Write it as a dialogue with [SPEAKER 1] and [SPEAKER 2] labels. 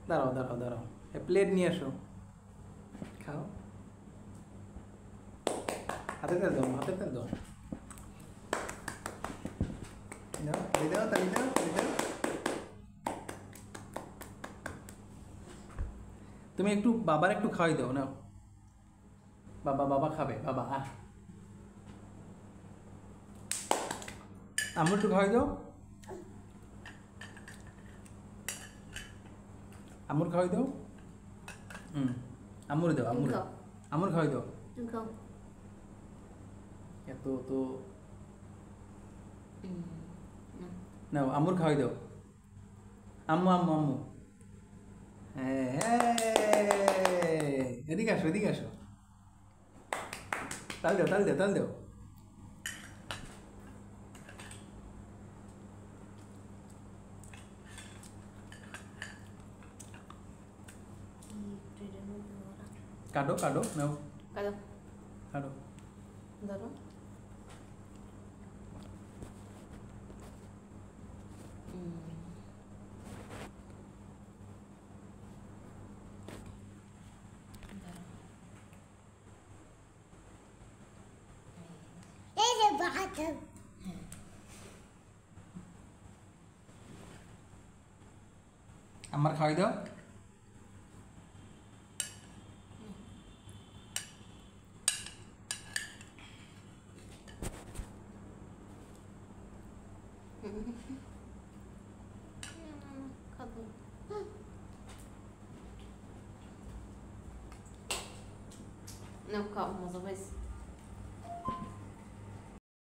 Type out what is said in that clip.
[SPEAKER 1] দাঁড়াও দাঁড়াও দাঁড়াও, প্লেট নিয়ে এসো, খাও। হাতে তেল দাও, হাতে তেল দাও, দাও, তালি দাও, তালি দাও, তালি দাও। তুমি একটু বাবার একটু খাওয়াই দাও, নাও। বাবা বাবা খাবে, বাবা আম্মু একটু খাওয়াই দাও, আম্মুর খাওয়াই দাও। আম্মুর দাও, আম্মুর আম্মুর খাওয়াই দাও। এত তো নাও, আম্মুর খাওয়াই দাও। আম্মু আম্মু আম্মু, হ্যাঁ, এদিকে আসো, এদিকে আসো, তাল দাও, তাল দাও, তাল দাও। কাটো কাটো, নাও,
[SPEAKER 2] কাটো,
[SPEAKER 1] কাটো।
[SPEAKER 2] ধরো।
[SPEAKER 1] আমার খাওয়াই দাও।
[SPEAKER 2] খাবো। নাও খাও, মজা পাইছে।